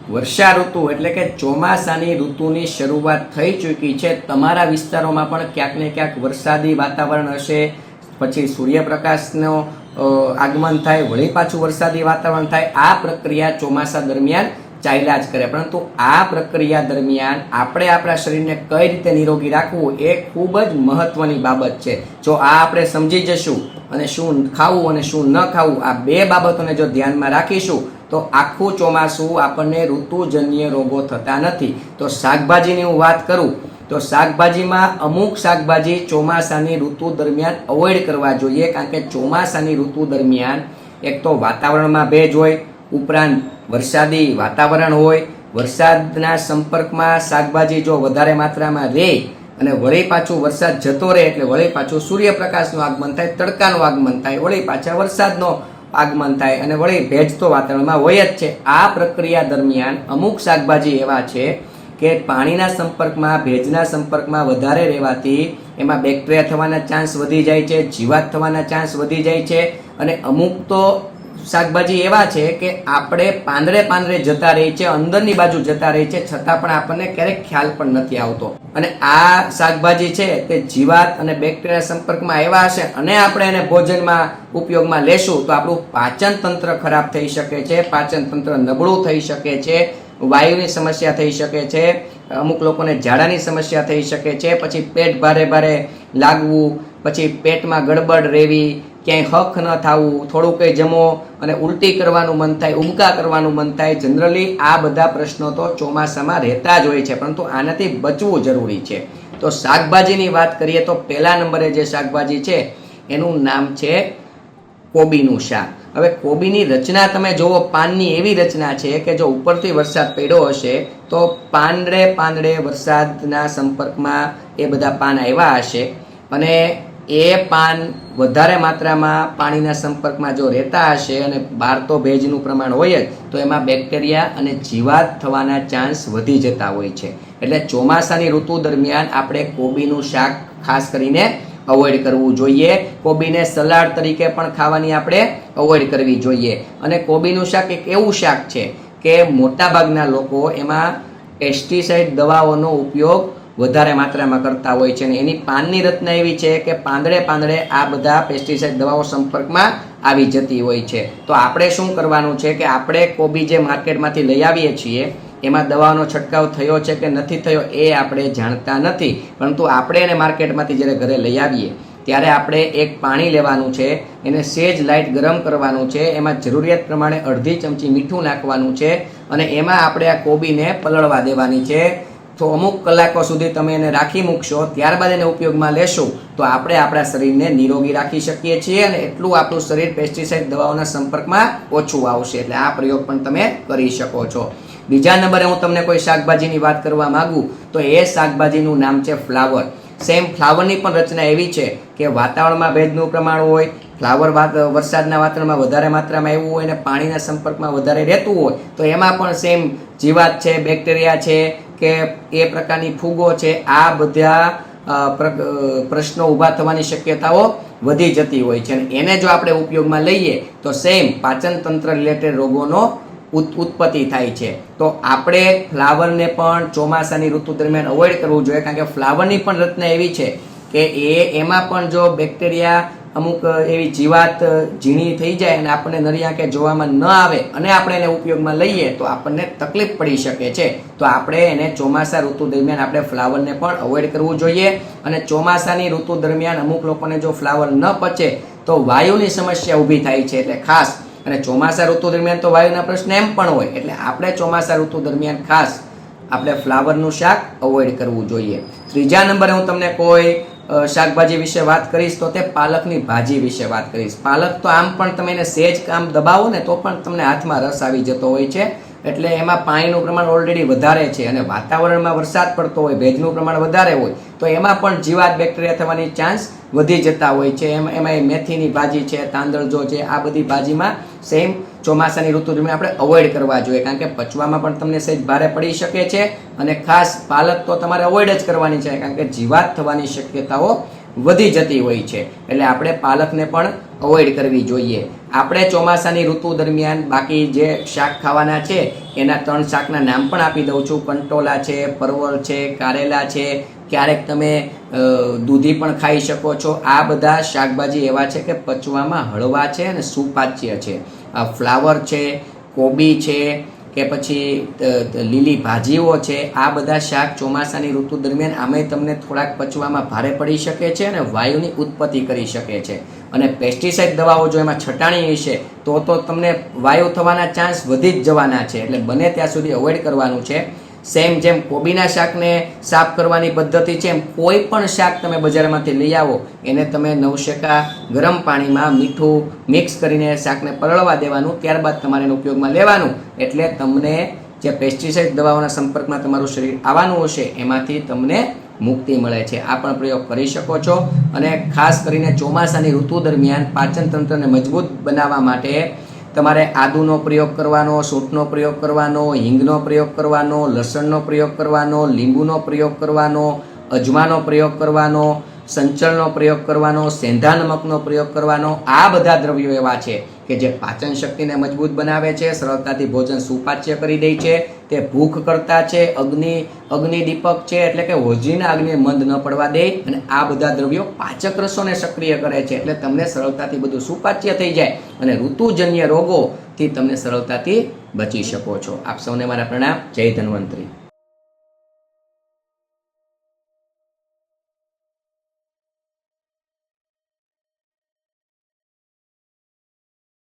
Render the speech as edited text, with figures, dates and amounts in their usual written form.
વર્ષા ઋતુ એટલે કે ચોમાસાની ઋતુની શરૂઆત થઈ ચૂકી છે। તમારા વિસ્તારોમાં પણ ક્યાંક ને ક્યાંક વરસાદી વાતાવરણ હશે, પછી સૂર્યપ્રકાશનો આગમન થાય, વળી પાછું વરસાદી વાતાવરણ થાય। આ પ્રક્રિયા ચોમાસા દરમિયાન ચાલ્યા જ કરે, પરંતુ આ પ્રક્રિયા દરમિયાન આપણે આપણા શરીરને કઈ રીતે નિરોગી રાખવું એ ખૂબ જ મહત્વની બાબત છે। જો આ આપણે સમજી જશું અને શું ખાવું અને શું ન ખાવું આ બે બાબતોને જો ધ્યાનમાં રાખીશું તો આખું ચોમાસું આપણને ઋતુજન્ય રોગો થતા નથી। તો શાકભાજીની હું વાત કરું તો શાકભાજીમાં અમુક શાકભાજી ચોમાસાની ઋતુ દરમિયાન અવોઇડ કરવા જોઈએ, કારણ કે ચોમાસાની ઋતુ દરમિયાન એક તો વાતાવરણમાં ભેજ હોય, ઉપરાંત વરસાદી વાતાવરણ હોય, વરસાદના સંપર્કમાં શાકભાજી જો વધારે માત્રામાં રહે અને વળી પાછું વરસાદ જતો રહે એટલે વળી પાછું સૂર્યપ્રકાશનું આગમન થાય, તડકાનું આગમન થાય, વળી પાછા વરસાદનો આગમન થાય અને વળી ભેજ તો વાતાવરણમાં હોય જ છે। આ પ્રક્રિયા દરમિયાન અમુક શાકભાજી એવા છે કે પાણીના સંપર્કમાં, ભેજના સંપર્કમાં વધારે રહેવાથી એમાં બેક્ટેરિયા થવાના ચાન્સ વધી જાય છે, જીવાત થવાના ચાન્સ વધી જાય છે। અને અમુક તો શાકભાજી એવા છે કે આપણે પાંદડે જતા રહી છે, અંદરની બાજુ જતા રહી છે, છતાં પણ આપણને ક્યારેક ખ્યાલ પણ નથી આવતો। અને આ શાકભાજી છે તે જીવાત અને બેક્ટેરિયા સંપર્કમાં એવા હશે અને આપણે એને ભોજનમાં ઉપયોગમાં લેશું તો આપણું પાચન તંત્ર ખરાબ થઈ શકે છે, પાચન તંત્ર નબળું થઈ શકે છે, વાયુની સમસ્યા થઈ શકે છે, અમુક લોકોને ઝાડાની સમસ્યા થઈ શકે છે, પછી પેટ ભારે ભારે લાગવું, પછી પેટમાં ગડબડ રહેવી, ક્યાંય હક ન થવું, થોડું કંઈ જમો અને ઉલટી કરવાનું મન થાય, ઉબકા કરવાનું મન થાય। જનરલી આ બધા પ્રશ્નો તો ચોમાસામાં રહેતા જ હોય છે, પરંતુ આનાથી બચવું જરૂરી છે। તો શાકભાજીની વાત કરીએ તો પહેલા નંબરે જે શાકભાજી છે એનું નામ છે કોબીનું શાક। હવે કોબીની રચના તમે જુઓ, પાનની એવી રચના છે કે જો ઉપરથી વરસાદ પડ્યો હશે તો પાંદડે વરસાદના સંપર્કમાં એ બધા પાન આવ્યા હશે અને એ પાન વધારે માત્રામાં પાણીના સંપર્કમાં જો રહેતા હશે અને બહાર તો ભેજનું પ્રમાણ હોય જ તો એમાં બેક્ટેરિયા અને જીવાત થવાના ચાન્સ વધી જતા હોય છે। એટલે ચોમાસાની ઋતુ દરમિયાન આપણે કોબીનું શાક ખાસ કરીને અવોઇડ કરવું જોઈએ। કોબીને સલાડ તરીકે પણ ખાવાની આપણે અવોઇડ કરવી જોઈએ। અને કોબીનું શાક એક એવું શાક છે કે મોટાભાગના લોકો એમાં પેસ્ટિસાઇડ દવાઓનો ઉપયોગ વધારે માત્રામાં કરતા હોય છે અને એની પાનની રચના એવી છે કે પાંદડે આ બધા પેસ્ટિસાઇડ દવાઓ સંપર્કમાં આવી જતી હોય છે। તો આપણે શું કરવાનું છે કે આપણે કોબી જે માર્કેટમાંથી લઈ આવીએ છીએ એમાં દવાનો છંટકાવ થયો છે કે નથી થયો એ આપણે જાણતા નથી, પરંતુ આપણે એને માર્કેટમાંથી જ્યારે ઘરે લઈ આવીએ ત્યારે આપણે એક પાણી લેવાનું છે, એને સેજ લાઇટ ગરમ કરવાનું છે, એમાં જરૂરિયાત પ્રમાણે અડધી ચમચી મીઠું નાખવાનું છે અને એમાં આપણે આ કોબીને પલળવા દેવાની છે। તો અમુક કલાકો સુધી તમે એને રાખી મૂકશો, ત્યારબાદ એને ઉપયોગમાં લેશો તો આપણે આપણા શરીરને નિરોગી રાખી શકીએ છીએ અને એટલું આપણું શરીર પેસ્ટિસાઇડ દવાઓના સંપર્કમાં ઓછું આવશે। એટલે આ પ્રયોગ પણ તમે કરી શકો છો। બીજા નંબરે હું તમને કોઈ શાકભાજીની વાત કરવા માંગુ તો એ શાકભાજીનું નામ છે ફ્લાવર। સેમ ફ્લાવરની પણ રચના એવી છે કે વાતાવરણમાં ભેજનું પ્રમાણ હોય, ફ્લાવર વરસાદના વાતાવરણમાં વધારે માત્રામાં એવું હોય અને પાણીના સંપર્કમાં વધારે રહેતું હોય તો એમાં પણ સેમ જીવાત છે, બેક્ટેરિયા છે કે એ પ્રકારની ફૂગો છે, આ બધા પ્રશ્નો ઊભા થવાની શક્યતાઓ વધી જતી હોય છે અને એને જો આપણે ઉપયોગમાં લઈએ તો સેમ પાચન તંત્ર રિલેટેડ રોગોનો ઉત્પત્તિ થાય છે। તો આપણે ફ્લાવરને પણ ચોમાસાની ઋતુ દરમિયાન અવોઇડ કરવું જોઈએ, કારણ કે ફ્લાવરની પણ રચના એવી છે કે એમાં પણ જો બેક્ટેરિયા અમુક એવી જીવાત ઝીણી થઈ જાય અને આપણને નરી આંખે જોવામાં ન આવે અને આપણે એને ઉપયોગમાં લઈએ તો આપણને તકલીફ પડી શકે છે। તો આપણે એને ચોમાસા ઋતુ દરમિયાન આપણે ફ્લાવરને પણ અવોઇડ કરવું જોઈએ। અને ચોમાસાની ઋતુ દરમિયાન અમુક લોકોને જો ફ્લાવર ન પચે તો વાયુની સમસ્યા ઊભી થાય છે, એટલે ખાસ અને ચોમાસા ઋતુ દરમિયાન તો વાયુના પ્રશ્ન એમ પણ હોય, એટલે આપણે ચોમાસા ઋતુ દરમિયાન ખાસ આપણે ફ્લાવરનું શાક અવોઇડ કરવું જોઈએ। ત્રીજા નંબરે હું તમને કોઈ શાકભાજી વિશે વાત કરીશ તો તે પાલકની ભાજી વિશે વાત કરીશ। પાલક તો આમ પણ તમે એને સહેજ આમ દબાવો ને તો પણ તમને હાથમાં રસ આવી જતો હોય છે, એટલે એમાં પાણીનું પ્રમાણ ઓલરેડી વધારે છે અને વાતાવરણમાં વરસાદ પડતો હોય, ભેજનું પ્રમાણ વધારે હોય તો એમાં પણ જીવાત બેક્ટેરિયા થવાની ચાન્સ વધી જતા હોય છે। એમાં મેથીની ભાજી છે, તાંદળજો છે, આ બધી ભાજીમાં સેમ ચોમાસાની ઋતુ દરમિયાન આપણે અવોઇડ કરવા જોઈએ, કારણ કે પચવામાં પણ તમને સહેજ ભારે પડી શકે છે અને ખાસ પાલક તો તમારે અવોઇડ જ કરવાની છે, કારણ કે જીવાત થવાની શક્યતાઓ વધી જતી હોય છે, એટલે આપણે પાલકને પણ અવોઇડ કરવી જોઈએ. આપણે ચોમાસાની ઋતુ દરમિયાન બાકી જે શાક ખાવાના છે એના 3 શાકના નામ પણ આપી દઉં છું. કંટોલા છે, પરવળ છે, કારેલા છે, ક્યારેક તમે દૂધી પણ ખાઈ શકો છો. આ બધા શાકભાજી એવા છે કે પચવામાં હળવા છે અને સુપાચ્ય છે. ફ્લાવર છે, કોબી છે કે પછી લીલી ભાજીઓ છે, આ બધા શાક ચોમાસાની ઋતુ દરમિયાન આમે તમને થોડાક પચવામાં ભારે પડી શકે છે અને વાયુની ઉત્પત્તિ કરી શકે છે. અને પેસ્ટિસાઇડ દવાઓ જો એમાં છટાણી હશે તો તમને વાયુ થવાના ચાન્સ વધી જ જવાના છે, એટલે બને ત્યાં સુધી અવોઇડ કરવાનું છે. સેમ જેમ કોબીના શાકને સાફ કરવાની પદ્ધતિ છે એમ કોઈ પણ શાક તમે બજારમાંથી લઈ આવો એને તમે નવશેકા ગરમ પાણીમાં મીઠું મિક્સ કરીને શાકને પલળવા દેવાનું, ત્યારબાદ તમારે એનો ઉપયોગમાં લેવાનું. એટલે તમને જે પેસ્ટિસાઇડ દવાઓના સંપર્કમાં તમારું શરીર આવવાનું હશે એમાંથી તમને મુક્તિ મળે છે. આ પણ પ્રયોગ કરી શકો છો. અને ખાસ કરીને ચોમાસાની ઋતુ દરમિયાન પાચન તંત્રને મજબૂત બનાવવા માટે તમારે આદુનો પ્રયોગ કરવાનો, સૂંઠનો પ્રયોગ કરવાનો, હિંગનો પ્રયોગ કરવાનો, લસણનો પ્રયોગ કરવાનો, લીંબુનો પ્રયોગ કરવાનો, અજમાનો પ્રયોગ કરવાનો, સંચળનો પ્રયોગ કરવાનો, સેંધા નમકનો પ્રયોગ કરવાનો. આ બધા દ્રવ્યો એવા છે કે જે પાચન શક્તિને મજબૂત બનાવે છે, સરળતાથી ભોજન સુપાચ્ય કરી દે છે, તે ભૂખ કરતા છે, અગ્નિદીપક છે, એટલે કે હોજરીના અગ્નિ મંદ ન પડવા દે, અને આ બધા દ્રવ્યો પાચક રસોને સક્રિય કરે છે, એટલે તમને સરળતાથી બધું સુપાચ્ય થઈ જાય અને ઋતુજન્ય રોગોથી તમને સરળતાથી બચી શકો છો. આપ સૌને મારા પ્રણામ. જય ધન્વંતરી.